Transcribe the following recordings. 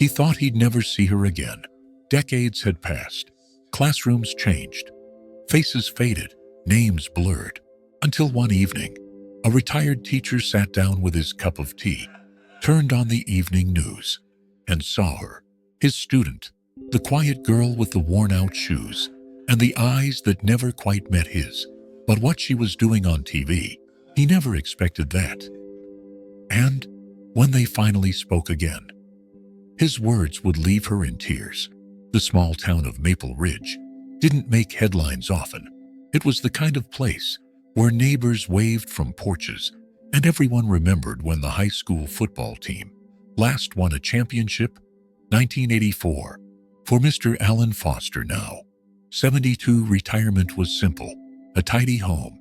He thought he'd never see her again. Decades had passed. Classrooms changed. Faces faded, names blurred. Until one evening, a retired teacher sat down with his cup of tea, turned on the evening news, and saw her, his student, the quiet girl with the worn-out shoes and the eyes that never quite met his. But what she was doing on TV, he never expected that. And when they finally spoke again, his words would leave her in tears. The small town of Maple Ridge didn't make headlines often. It was the kind of place where neighbors waved from porches, and everyone remembered when the high school football team last won a championship, 1984. For Mr. Alan Foster now, 72, retirement was simple: a tidy home,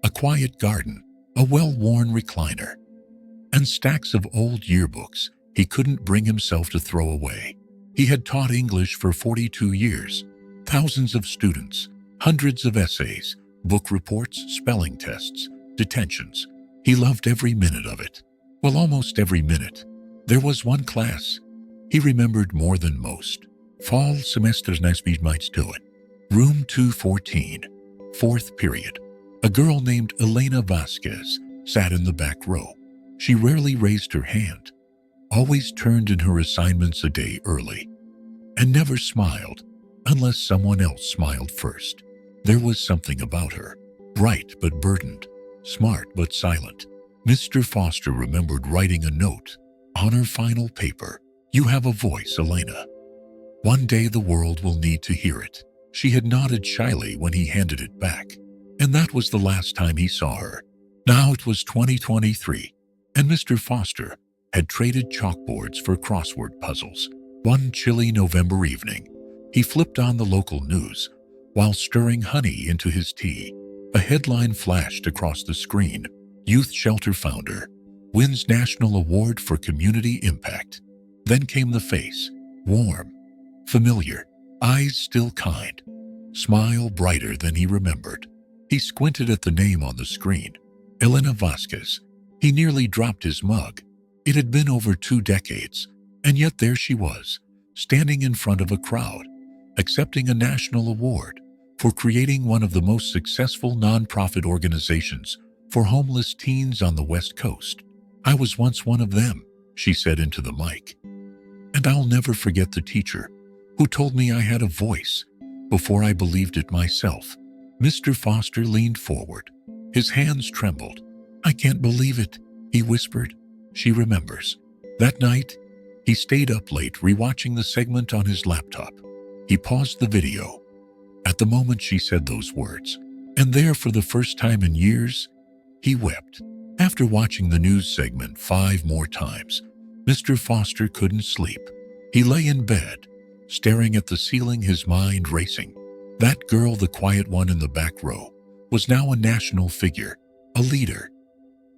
a quiet garden, a well-worn recliner, and stacks of old yearbooks he couldn't bring himself to throw away. He had taught English for 42 years, thousands of students, hundreds of essays, book reports, spelling tests, detentions. He loved every minute of it. Well, almost every minute. There was one class he remembered more than most. Fall semester it. Room 214, fourth period. A girl named Elena Vasquez sat in the back row. She rarely raised her hand, always turned in her assignments a day early, and never smiled unless someone else smiled first. There was something about her, bright but burdened, smart but silent. Mr. Foster remembered writing a note on her final paper. "You have a voice, Elena. One day the world will need to hear it." She had nodded shyly when he handed it back, and that was the last time he saw her. Now it was 2023, and Mr. Foster had traded chalkboards for crossword puzzles. One chilly November evening, he flipped on the local news while stirring honey into his tea. A headline flashed across the screen: "Youth Shelter Founder Wins National Award for Community Impact." Then came the face, warm, familiar, eyes still kind, smile brighter than he remembered. He squinted at the name on the screen, Elena Vasquez. He nearly dropped his mug. It had been over 2 decades, and yet there she was, standing in front of a crowd, accepting a national award for creating one of the most successful nonprofit organizations for homeless teens on the West Coast. "I was once one of them," she said into the mic. "And I'll never forget the teacher who told me I had a voice before I believed it myself." Mr. Foster leaned forward. His hands trembled. "I can't believe it," he whispered. She remembers. That night, he stayed up late rewatching the segment on his laptop. He paused the video at the moment she said those words, and there, for the first time in years, he wept. After watching the news segment 5 more times, Mr. Foster couldn't sleep. He lay in bed, staring at the ceiling, his mind racing. That girl, the quiet one in the back row, was now a national figure, a leader,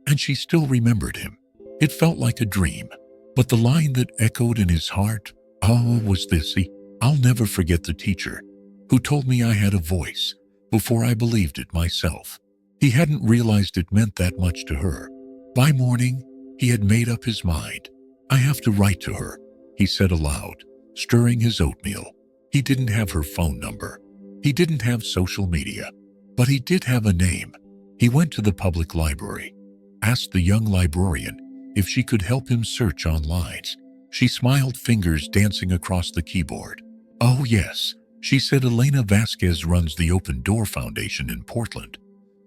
and she still remembered him. It felt like a dream, but the line that echoed in his heart, was this: "I'll never forget the teacher who told me I had a voice before I believed it myself." He hadn't realized it meant that much to her. By morning, he had made up his mind. "I have to write to her," he said aloud, stirring his oatmeal. He didn't have her phone number. He didn't have social media, but he did have a name. He went to the public library, asked the young librarian if she could help him search online. She smiled, fingers dancing across the keyboard. "Oh yes," she said. "Elena Vasquez runs the Open Door Foundation in Portland.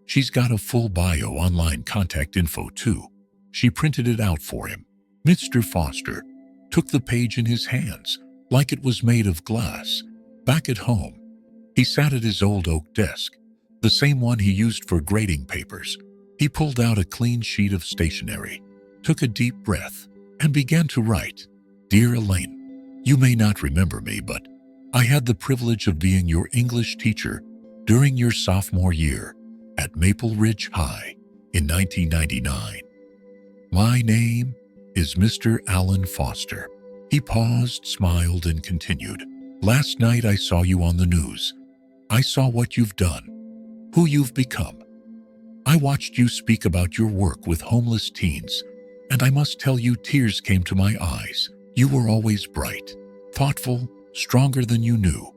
She's got a full bio, online contact info too." She printed it out for him. Mr. Foster took the page in his hands like it was made of glass. Back at home, he sat at his old oak desk, the same one he used for grading papers. He pulled out a clean sheet of stationery, took a deep breath, and began to write. "Dear Elaine, you may not remember me, but I had the privilege of being your English teacher during your sophomore year at Maple Ridge High in 1999. My name is Mr. Alan Foster." He paused, smiled, and continued. "Last night I saw you on the news. I saw what you've done, who you've become. I watched you speak about your work with homeless teens, and I must tell you, tears came to my eyes You were always bright, thoughtful, stronger than you knew.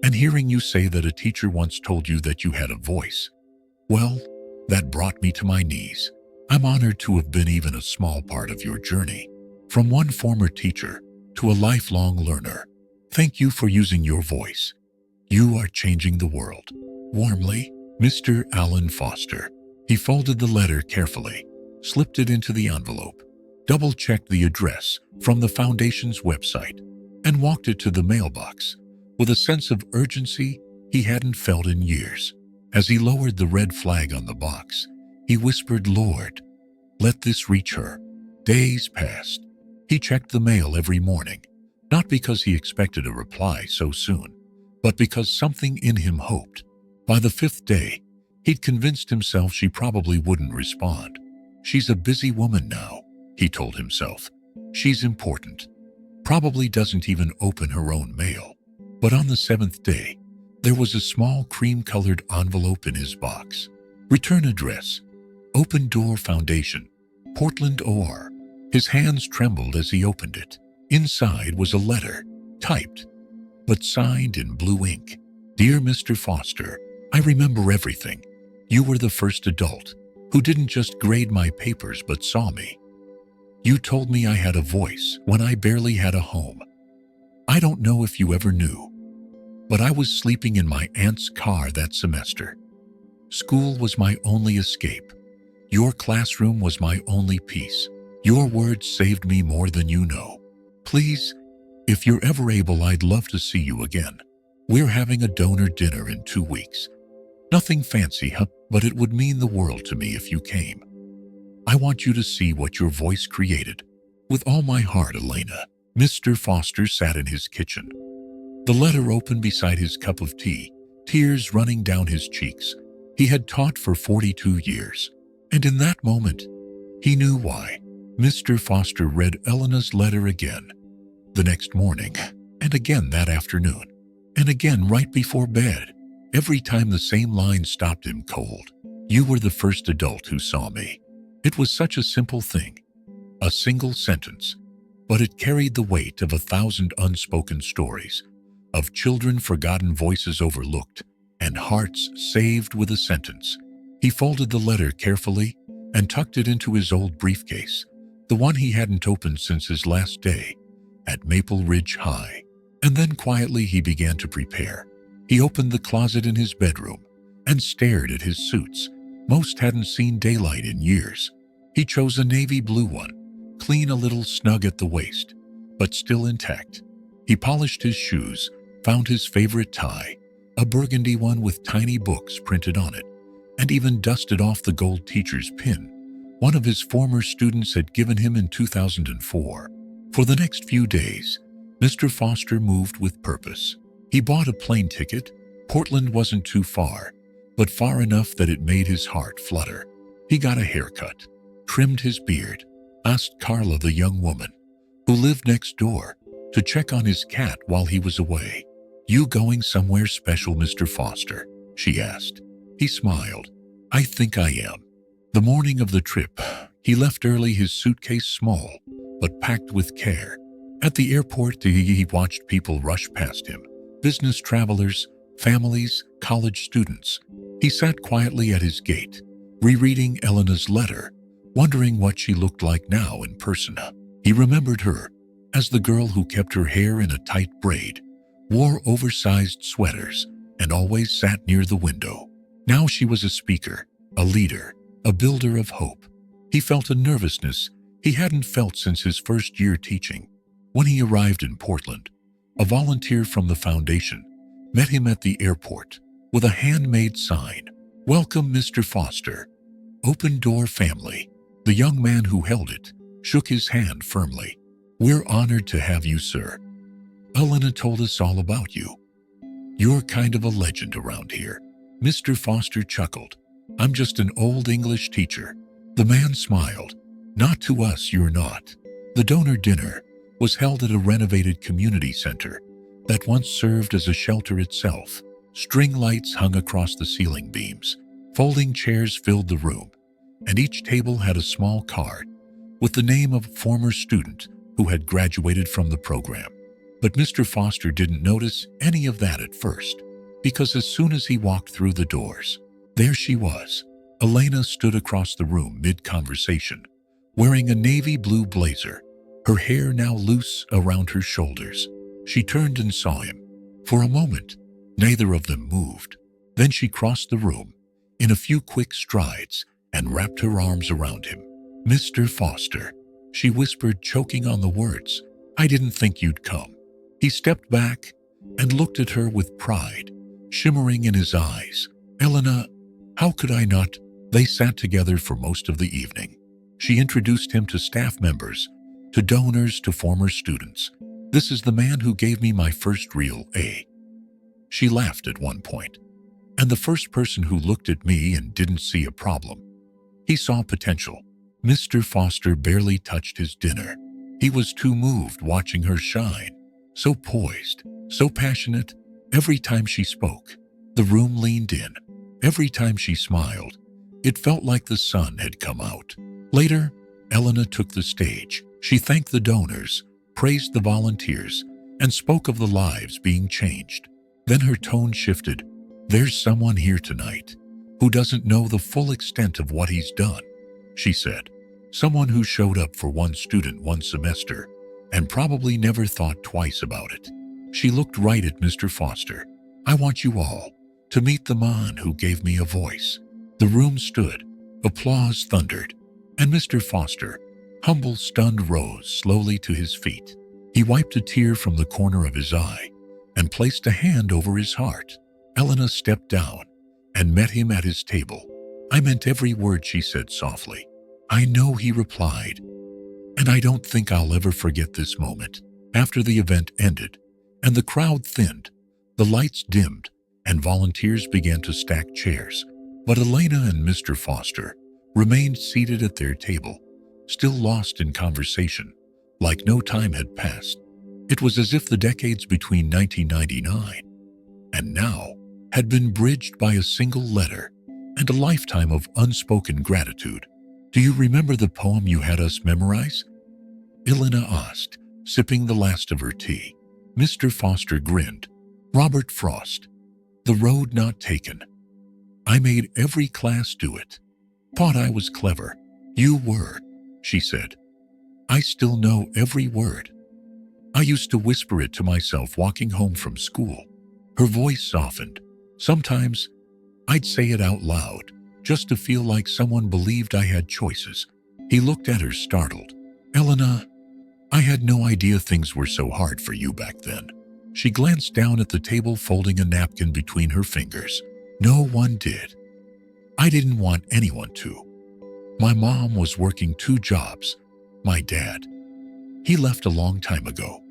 And hearing you say that a teacher once told you that you had a voice, well, that brought me to my knees. I'm honored to have been even a small part of your journey. From one former teacher to a lifelong learner, thank you for using your voice. You are changing the world. Warmly, Mr. Alan Foster. He folded the letter carefully, slipped it into the envelope, double-checked the address from the Foundation's website, and walked it to the mailbox with a sense of urgency he hadn't felt in years. As he lowered the red flag on the box, he whispered, "Lord, let this reach her." Days passed. He checked the mail every morning, not because he expected a reply so soon, but because something in him hoped. By the 5th day, he'd convinced himself she probably wouldn't respond. She's a busy woman now, he told himself. She's important. Probably doesn't even open her own mail. But on the 7th day, there was a small cream-colored envelope in his box. Return address, Open Door Foundation, Portland, OR. His hands trembled as he opened it. Inside was a letter, typed, but signed in blue ink. Dear Mr. Foster, I remember everything. You were the first adult who didn't just grade my papers but saw me. You told me I had a voice when I barely had a home. I don't know if you ever knew, but I was sleeping in my aunt's car that semester. School was my only escape. Your classroom was my only peace. Your words saved me more than you know. Please, if you're ever able, I'd love to see you again. We're having a donor dinner in 2 weeks. Nothing fancy, but it would mean the world to me if you came. I want you to see what your voice created. With all my heart, Elena. Mr. Foster sat in his kitchen. The letter open beside his cup of tea, tears running down his cheeks. He had taught for 42 years, and in that moment, he knew why. Mr. Foster read Elena's letter again, the next morning, and again that afternoon, and again right before bed. Every time the same line stopped him cold. You were the first adult who saw me. It was such a simple thing, a single sentence, but it carried the weight of 1,000 unspoken stories, of children forgotten, voices overlooked, and hearts saved with a sentence. He folded the letter carefully and tucked it into his old briefcase, the one he hadn't opened since his last day at Maple Ridge High. And then quietly he began to prepare. He opened the closet in his bedroom and stared at his suits. Most hadn't seen daylight in years. He chose a navy blue one, clean, a little snug at the waist, but still intact. He polished his shoes, found his favorite tie, a burgundy one with tiny books printed on it, and even dusted off the gold teacher's pin one of his former students had given him in 2004. For the next few days, Mr. Foster moved with purpose. He bought a plane ticket. Portland wasn't too far, but far enough that it made his heart flutter. He got a haircut, trimmed his beard, asked Carla, the young woman who lived next door, to check on his cat while he was away. You going somewhere special, Mr. Foster? She asked. He smiled. I think I am. The morning of the trip, he left early, his suitcase small, but packed with care. At the airport, he watched people rush past him. Business travelers, families, college students. He sat quietly at his gate, rereading Elena's letter, wondering what she looked like now in person. He remembered her as the girl who kept her hair in a tight braid, wore oversized sweaters, and always sat near the window. Now she was a speaker, a leader, a builder of hope. He felt a nervousness he hadn't felt since his first year teaching. When he arrived in Portland, a volunteer from the foundation met him at the airport with a handmade sign. Welcome, Mr. Foster. Open Door Family. The young man who held it shook his hand firmly. We're honored to have you, sir. Elena told us all about you. You're kind of a legend around here. Mr. Foster chuckled. I'm just an old English teacher. The man smiled. Not to us, you're not. The donor dinner was held at a renovated community center that once served as a shelter itself. String lights hung across the ceiling beams. Folding chairs filled the room, and each table had a small card with the name of a former student who had graduated from the program. But Mr. Foster didn't notice any of that at first, because as soon as he walked through the doors, there she was. Elena stood across the room mid-conversation, wearing a navy blue blazer, her hair now loose around her shoulders. She turned and saw him. For a moment, neither of them moved. Then she crossed the room in a few quick strides and wrapped her arms around him. "Mr. Foster," she whispered, choking on the words. "I didn't think you'd come." He stepped back and looked at her with pride shimmering in his eyes. "Elena, how could I not?" They sat together for most of the evening. She introduced him to staff members, to donors, to former students. "This is the man who gave me my first real A." She laughed at one point. "And the first person who looked at me and didn't see a problem. He saw potential." Mr. Foster barely touched his dinner. He was too moved watching her shine. So poised, so passionate. Every time she spoke, the room leaned in. Every time she smiled, it felt like the sun had come out. Later, Elena took the stage. She thanked the donors, praised the volunteers, and spoke of the lives being changed. Then her tone shifted. "There's someone here tonight who doesn't know the full extent of what he's done," she said. "Someone who showed up for one student one semester and probably never thought twice about it." She looked right at Mr. Foster. "I want you all to meet the man who gave me a voice." The room stood. Applause thundered. And Mr. Foster, humble, stunned, rose slowly to his feet. He wiped a tear from the corner of his eye and placed a hand over his heart. Elena stepped down and met him at his table. "I meant every word," she said softly. "I know," he replied, "and I don't think I'll ever forget this moment." After the event ended and the crowd thinned, the lights dimmed, and volunteers began to stack chairs. But Elena and Mr. Foster remained seated at their table, still lost in conversation, like no time had passed. It was as if the decades between 1999 and now had been bridged by a single letter and a lifetime of unspoken gratitude. "Do you remember the poem you had us memorize?" Elena asked, sipping the last of her tea. Mr. Foster grinned. "Robert Frost, 'The Road Not Taken.' I made every class do it. Thought I was clever." "You were," she said. "I still know every word. I used to whisper it to myself walking home from school." Her voice softened. "Sometimes I'd say it out loud, just to feel like someone believed I had choices." He looked at her, startled. "Elena, I had no idea things were so hard for you back then." She glanced down at the table, folding a napkin between her fingers. "No one did. I didn't want anyone to. My mom was working 2 jobs. My dad, he left a long time ago.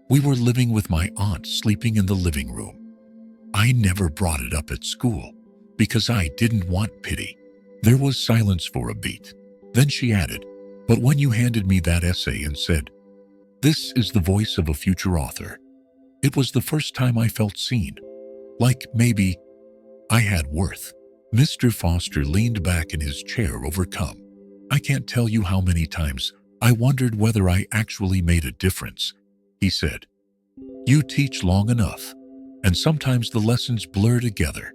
We were living with my aunt, sleeping in the living room. I never brought it up at school because I didn't want pity." There was silence for a beat. Then she added, "But when you handed me that essay and said, 'This is the voice of a future author,' it was the first time I felt seen. Like maybe I had worth." Mr. Foster leaned back in his chair, overcome. "I can't tell you how many times I wondered whether I actually made a difference," he said. "You teach long enough, and sometimes the lessons blur together.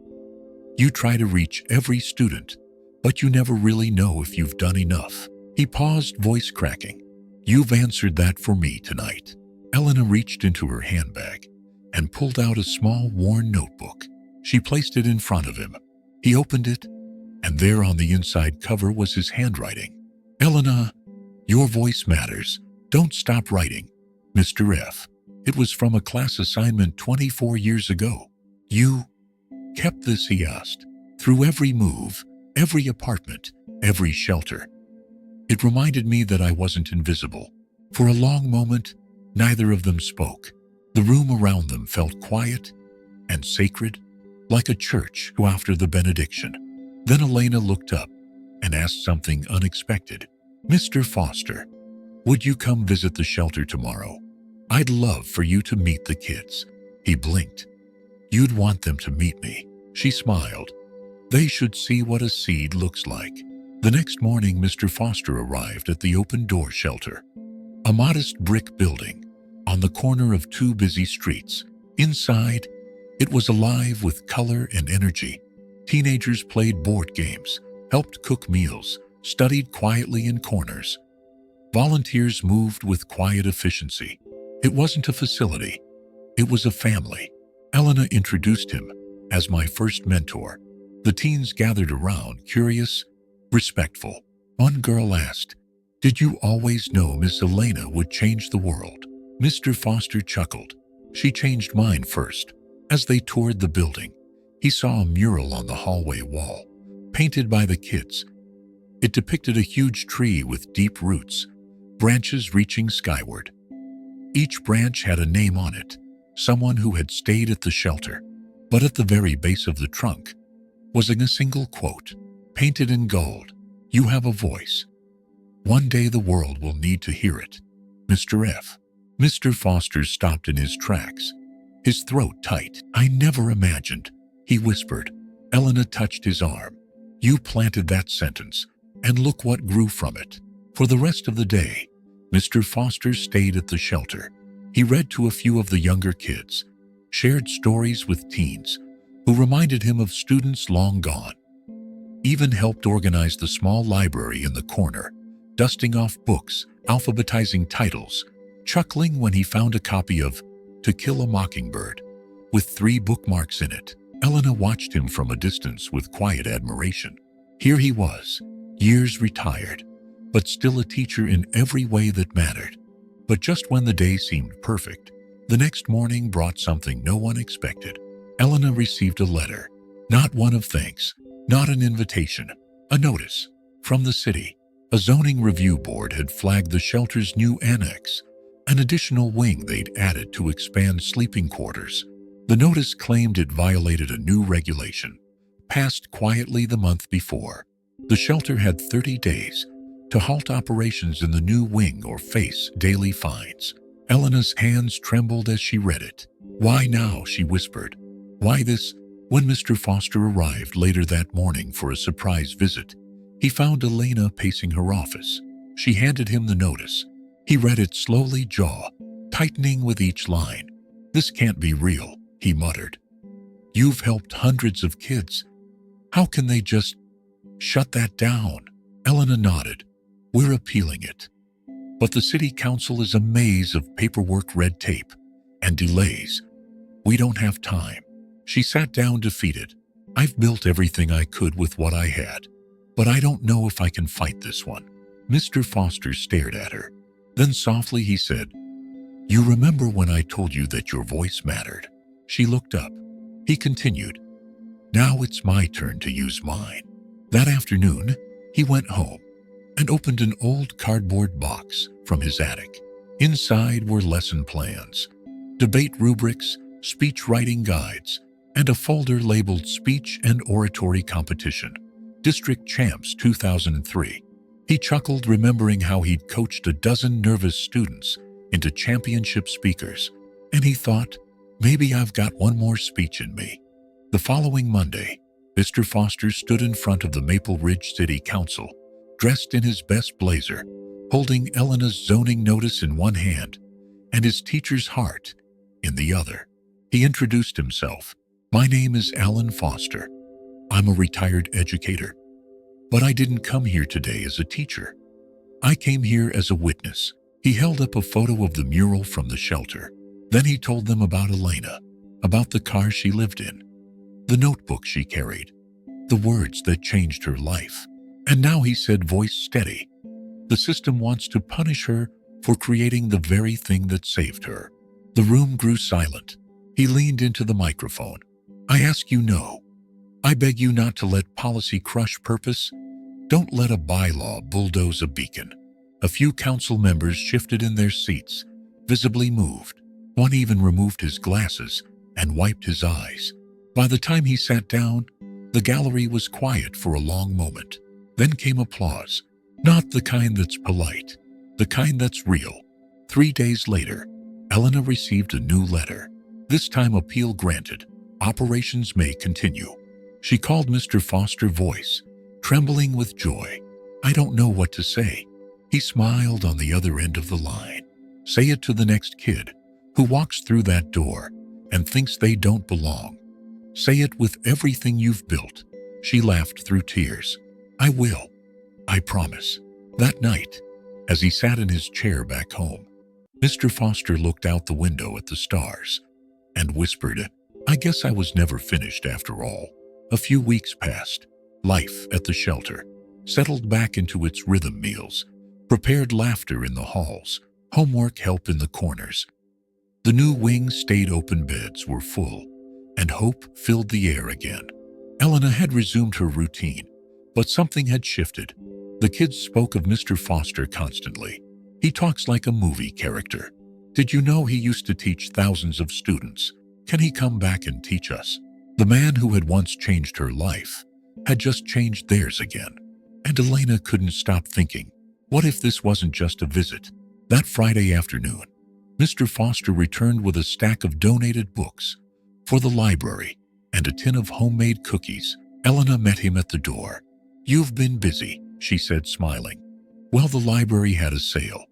You try to reach every student, but you never really know if you've done enough." He paused, voice cracking. "You've answered that for me tonight." Elena reached into her handbag and pulled out a small, worn notebook. She placed it in front of him. He opened it, and there on the inside cover was his handwriting. "Elena, your voice matters. Don't stop writing. Mr. F." It was from a class assignment 24 years ago. "You kept this?" he asked. "Through every move, every apartment, every shelter." It reminded me that I wasn't invisible. For a long moment, neither of them spoke. The room around them felt quiet and sacred, like a church after the benediction. Then Elena looked up and asked something unexpected. "Mr. Foster, would you come visit the shelter tomorrow? I'd love for you to meet the kids." He blinked. "You'd want them to meet me." She smiled. "They should see what a seed looks like." The next morning, Mr. Foster arrived at the open door shelter. A A modest brick building on the corner of two busy streets. Inside, it was alive with color and energy. Teenagers played board games, helped cook meals, studied quietly in corners. Volunteers moved with quiet efficiency. It wasn't a facility. It was a family. Elena introduced him as my first mentor. The teens gathered around, curious, respectful. One girl asked, "Did you always know Miss Elena would change the world?" Mr. Foster chuckled. "She changed mine first." As they toured the building, he saw a mural on the hallway wall, painted by the kids. It depicted a huge tree with deep roots, branches reaching skyward. Each branch had a name on it, someone who had stayed at the shelter. But at the very base of the trunk was a single quote, painted in gold: "You have a voice. One day the world will need to hear it. Mr. F." Mr. Foster stopped in his tracks, his throat tight. "I never imagined," he whispered. Elena touched his arm. "You planted that sentence, and look what grew from it." For the rest of the day, Mr. Foster stayed at the shelter. He read to a few of the younger kids, shared stories with teens who reminded him of students long gone, even helped organize the small library in the corner, dusting off books, alphabetizing titles, chuckling when he found a copy of To Kill a Mockingbird with 3 bookmarks in it. Elena watched him from a distance with quiet admiration. Here he was, years retired, but still a teacher in every way that mattered. But just when the day seemed perfect, the next morning brought something no one expected. Elena received a letter, not one of thanks, not an invitation, a notice from the city. A zoning review board had flagged the shelter's new annex, an additional wing they'd added to expand sleeping quarters. The notice claimed it violated a new regulation, passed quietly the month before. The shelter had 30 days to halt operations in the new wing or face daily fines. Elena's hands trembled as she read it. "Why now?" she whispered. "Why this?" When Mr. Foster arrived later that morning for a surprise visit, he found Elena pacing her office. She handed him the notice. He read it slowly, jaw tightening with each line. "This can't be real," he muttered. "You've helped hundreds of kids. How can they just shut that down?" Elena nodded. "We're appealing it. But the city council is a maze of paperwork, red tape, and delays. We don't have time." She sat down defeated. "I've built everything I could with what I had, but I don't know if I can fight this one." Mr. Foster stared at her. Then softly he said, "You remember when I told you that your voice mattered?" She looked up. He continued, "Now it's my turn to use mine." That afternoon, he went home and opened an old cardboard box from his attic. Inside were lesson plans, debate rubrics, speech writing guides, and a folder labeled Speech and Oratory Competition, District Champs 2003. He chuckled, remembering how he'd coached a dozen nervous students into championship speakers, and he thought, maybe I've got one more speech in me. The following Monday, Mr. Foster stood in front of the Maple Ridge City Council, dressed in his best blazer, holding Elena's zoning notice in one hand and his teacher's heart in the other. He introduced himself. "My name is Alan Foster. I'm a retired educator. But I didn't come here today as a teacher. I came here as a witness." He held up a photo of the mural from the shelter. Then he told them about Elena, about the car she lived in, the notebook she carried, the words that changed her life. And now he said, voice steady, "The system wants to punish her for creating the very thing that saved her." The room grew silent. He leaned into the microphone. "I ask you no. I beg you not to let policy crush purpose. Don't let a bylaw bulldoze a beacon." A few council members shifted in their seats, visibly moved. One even removed his glasses and wiped his eyes. By the time he sat down, the gallery was quiet for a long moment. Then came applause. Not the kind that's polite, the kind that's real. 3 days later, Elena received a new letter. This time appeal granted. Operations may continue. She called Mr. Foster, voice trembling with joy. "I don't know what to say." He smiled on the other end of the line. Say it to the next kid who walks through that door and thinks they don't belong. Say it with everything you've built. She laughed through tears. I will. I promise. That night, as he sat in his chair back home, Mr. Foster looked out the window at the stars and whispered, I guess I was never finished after all. A few weeks passed. Life at the shelter settled back into its rhythm: meals, prepared laughter in the halls, homework help in the corners. The new wing stayed open, beds were full, and hope filled the air again. Elena had resumed her routine, but something had shifted. The kids spoke of Mr. Foster constantly. He talks like a movie character. Did you know he used to teach thousands of students? Can he come back and teach us? The man who had once changed her life had just changed theirs again. And Elena couldn't stop thinking, what if this wasn't just a visit? That Friday afternoon, Mr. Foster returned with a stack of donated books for the library and a tin of homemade cookies. Elena met him at the door. You've been busy, she said, smiling. Well, the library had a sale,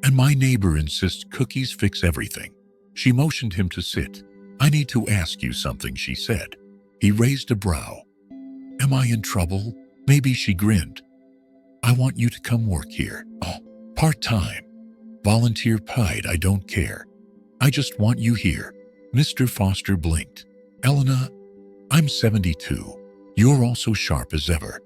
and my neighbor insists cookies fix everything. She motioned him to sit. I need to ask you something, she said. He raised a brow. Am I in trouble? Maybe, she grinned. I want you to come work here. Oh, part-time. Volunteer paid, I don't care. I just want you here. Mr. Foster blinked. Elena, I'm 72. You're also sharp as ever.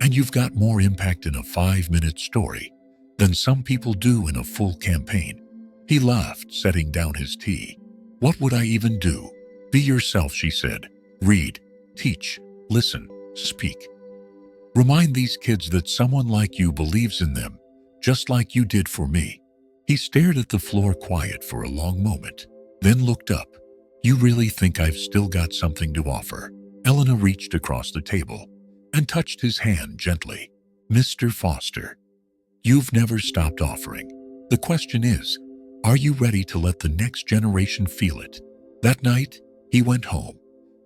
And you've got more impact in a 5-minute story than some people do in a full campaign. He laughed, setting down his tea. What would I even do? Be yourself, she said. Read, teach, listen, speak. Remind these kids that someone like you believes in them, just like you did for me. He stared at the floor, quiet for a long moment, then looked up. You really think I've still got something to offer? Elena reached across the table and touched his hand gently. Mr. Foster, you've never stopped offering. The question is, are you ready to let the next generation feel it? That night, he went home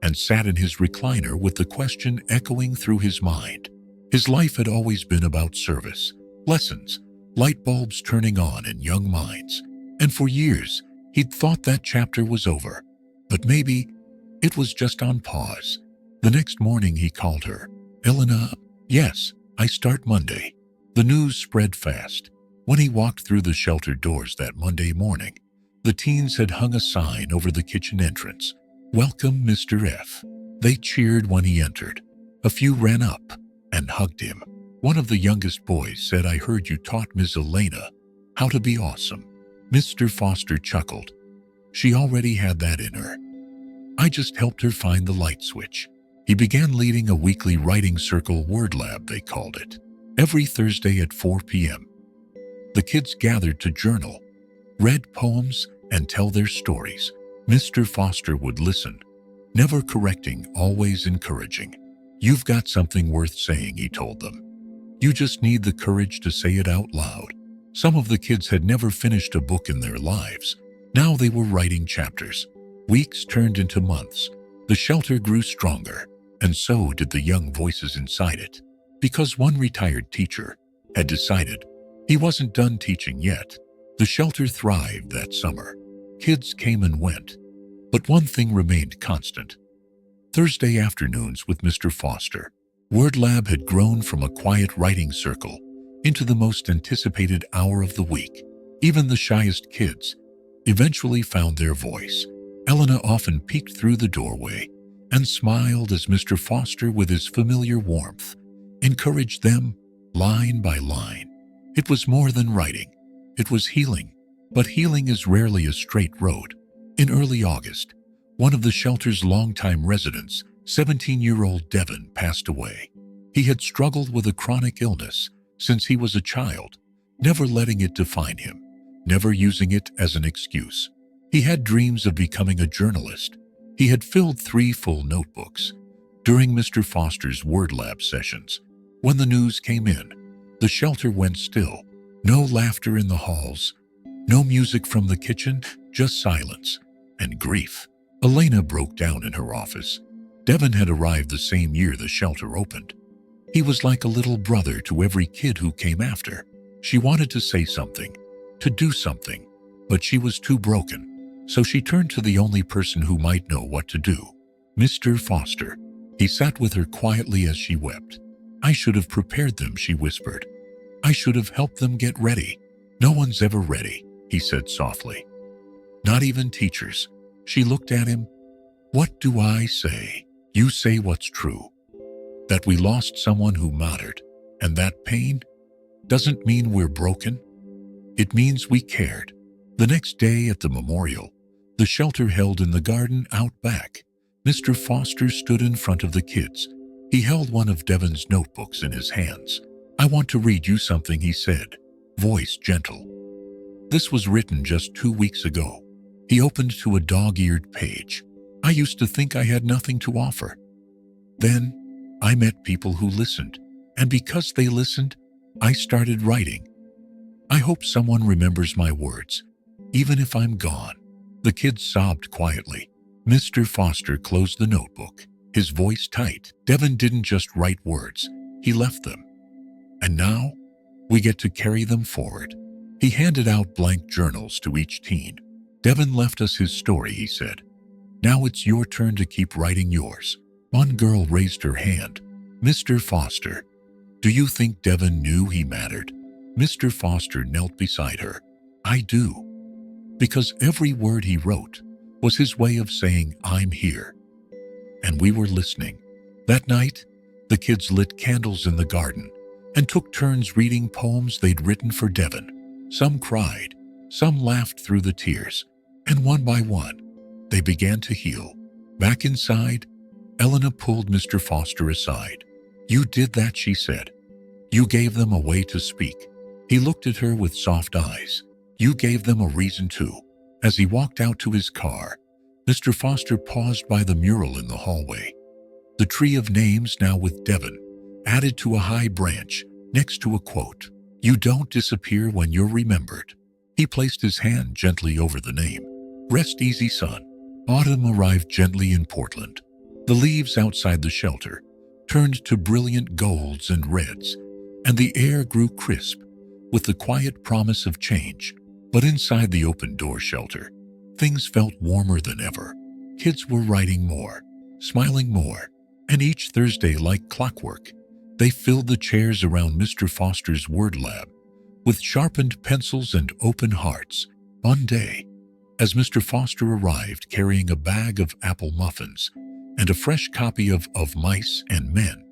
and sat in his recliner with the question echoing through his mind. His life had always been about service, lessons, light bulbs turning on in young minds. And for years, he'd thought that chapter was over. But maybe it was just on pause. The next morning he called her. Elena, yes, I start Monday. The news spread fast. When he walked through the shelter doors that Monday morning, the teens had hung a sign over the kitchen entrance. Welcome, Mr. F. They cheered when he entered. A few ran up and hugged him. One of the youngest boys said, I heard you taught Ms. Elena how to be awesome. Mr. Foster chuckled. She already had that in her. I just helped her find the light switch. He began leading a weekly writing circle, word lab they called it. Every Thursday at 4 p.m., the kids gathered to journal, read poems, and tell their stories. Mr. Foster would listen, never correcting, always encouraging. You've got something worth saying, he told them. You just need the courage to say it out loud. Some of the kids had never finished a book in their lives. Now they were writing chapters. Weeks turned into months. The shelter grew stronger, and so did the young voices inside it. Because one retired teacher had decided he wasn't done teaching yet. The shelter thrived that summer. Kids came and went, but one thing remained constant. Thursday afternoons with Mr. Foster. Word Lab had grown from a quiet writing circle into the most anticipated hour of the week. Even the shyest kids eventually found their voice. Elena often peeked through the doorway and smiled as Mr. Foster, with his familiar warmth, encouraged them line by line. It was more than writing. It was healing. But healing is rarely a straight road. In early August, one of the shelter's longtime residents, 17-year-old Devin, passed away. He had struggled with a chronic illness since he was a child, never letting it define him, never using it as an excuse. He had dreams of becoming a journalist. He had filled 3 full notebooks. During Mr. Foster's Word Lab sessions, when the news came in, the shelter went still. No laughter in the halls, no music from the kitchen, just silence and grief. Elena broke down in her office. Devin had arrived the same year the shelter opened. He was like a little brother to every kid who came after. She wanted to say something, to do something, but she was too broken, so she turned to the only person who might know what to do, Mr. Foster. He sat with her quietly as she wept. "I should have prepared them," she whispered. "I should have helped them get ready." "No one's ever ready," he said softly. "Not even teachers." She looked at him. "What do I say?" "You say what's true. That we lost someone who mattered, and that pain doesn't mean we're broken. It means we cared." The next day at the memorial, the shelter held in the garden out back, Mr. Foster stood in front of the kids. He held one of Devon's notebooks in his hands. "I want to read you something," he said, voice gentle. "This was written just 2 weeks ago." He opened to a dog-eared page. "I used to think I had nothing to offer. Then I met people who listened, and because they listened, I started writing. I hope someone remembers my words, even if I'm gone." The kids sobbed quietly. Mr. Foster closed the notebook, his voice tight. Devon didn't just write words, he left them. And now, we get to carry them forward. He handed out blank journals to each teen. "Devon left us his story," he said. "Now it's your turn to keep writing yours." One girl raised her hand. "Mr. Foster, do you think Devon knew he mattered?" Mr. Foster knelt beside her. "I do. Because every word he wrote was his way of saying, 'I'm here.' And we were listening." That night, the kids lit candles in the garden and took turns reading poems they'd written for Devon. Some cried, some laughed through the tears, and one by one, they began to heal. Back inside, Elena pulled Mr. Foster aside. "You did that," she said. "You gave them a way to speak." He looked at her with soft eyes. "You gave them a reason to." As he walked out to his car, Mr. Foster paused by the mural in the hallway. The tree of names, now with Devon, added to a high branch next to a quote, "You don't disappear when you're remembered." He placed his hand gently over the name. "Rest easy, son." Autumn arrived gently in Portland. The leaves outside the shelter turned to brilliant golds and reds, and the air grew crisp with the quiet promise of change. But inside the open-door shelter, things felt warmer than ever. Kids were writing more, smiling more, and each Thursday, like clockwork, they filled the chairs around Mr. Foster's word lab with sharpened pencils and open hearts. One day, as Mr. Foster arrived carrying a bag of apple muffins and a fresh copy of Mice and Men,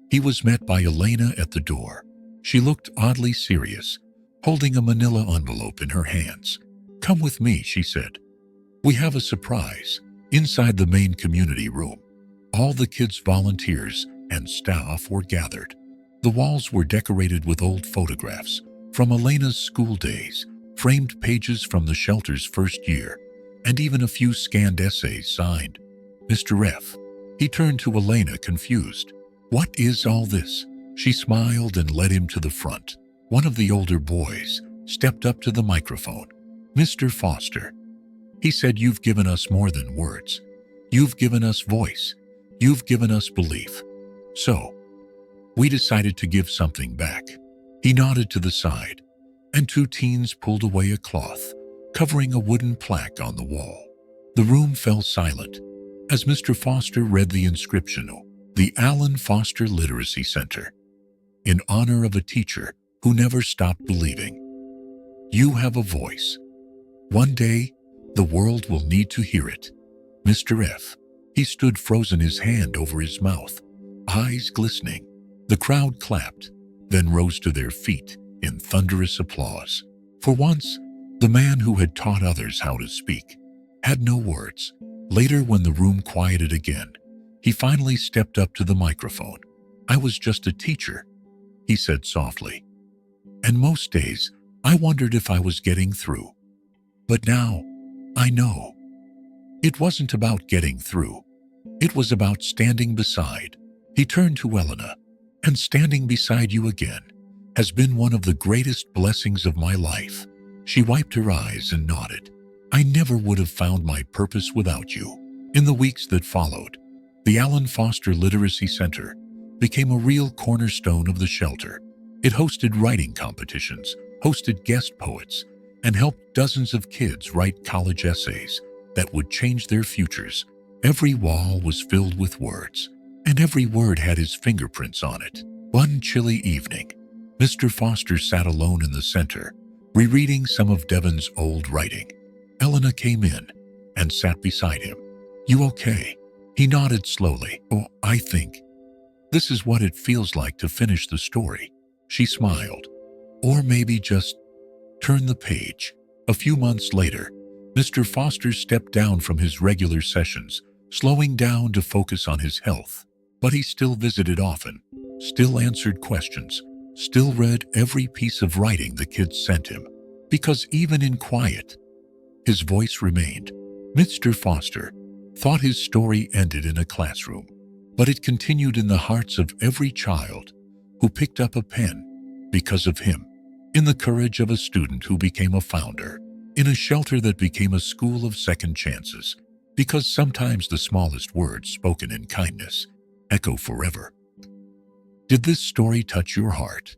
he was met by Elena at the door. She looked oddly serious, holding a manila envelope in her hands. "Come with me," she said. "We have a surprise." Inside the main community room, all the kids, volunteers, and staff were gathered. The walls were decorated with old photographs from Elena's school days, framed pages from the shelter's first year, and even a few scanned essays signed Mr. F. He turned to Elena, confused. "What is all this?" She smiled and led him to the front. One of the older boys stepped up to the microphone. "Mr. Foster," he said, "you've given us more than words. You've given us voice. You've given us belief. So, we decided to give something back." He nodded to the side, and 2 teens pulled away a cloth, covering a wooden plaque on the wall. The room fell silent as Mr. Foster read the inscription, "The Alan Foster Literacy Center, in honor of a teacher who never stopped believing. You have a voice. One day, the world will need to hear it." Mr. F. He stood frozen, his hand over his mouth, eyes glistening. The crowd clapped, then rose to their feet in thunderous applause. For once, the man who had taught others how to speak had no words. Later, when the room quieted again, he finally stepped up to the microphone. "I was just a teacher," he said softly. "And most days, I wondered if I was getting through. But now, I know. It wasn't about getting through. It was about standing beside." He turned to Elena. "And standing beside you again has been one of the greatest blessings of my life." She wiped her eyes and nodded. "I never would have found my purpose without you." In the weeks that followed, the Alan Foster Literacy Center became a real cornerstone of the shelter. It hosted writing competitions, hosted guest poets, and helped dozens of kids write college essays that would change their futures. Every wall was filled with words, and every word had his fingerprints on it. One chilly evening, Mr. Foster sat alone in the center, rereading some of Devon's old writing. Elena came in and sat beside him. "You okay?" He nodded slowly. "Oh, I think this is what it feels like to finish the story." She smiled. "Or maybe just turn the page." A few months later, Mr. Foster stepped down from his regular sessions, slowing down to focus on his health. But he still visited often, still answered questions, still read every piece of writing the kids sent him. Because even in quiet, his voice remained. Mr. Foster thought his story ended in a classroom, but it continued in the hearts of every child who picked up a pen because of him. In the courage of a student who became a founder, in a shelter that became a school of second chances, because sometimes the smallest words spoken in kindness echo forever. Did this story touch your heart?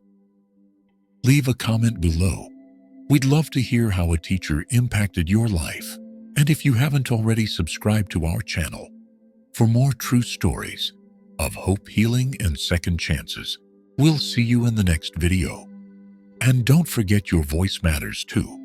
Leave a comment below. We'd love to hear how a teacher impacted your life. And if you haven't already subscribed to our channel for more true stories of hope, healing, and second chances, we'll see you in the next video. And don't forget, your voice matters too.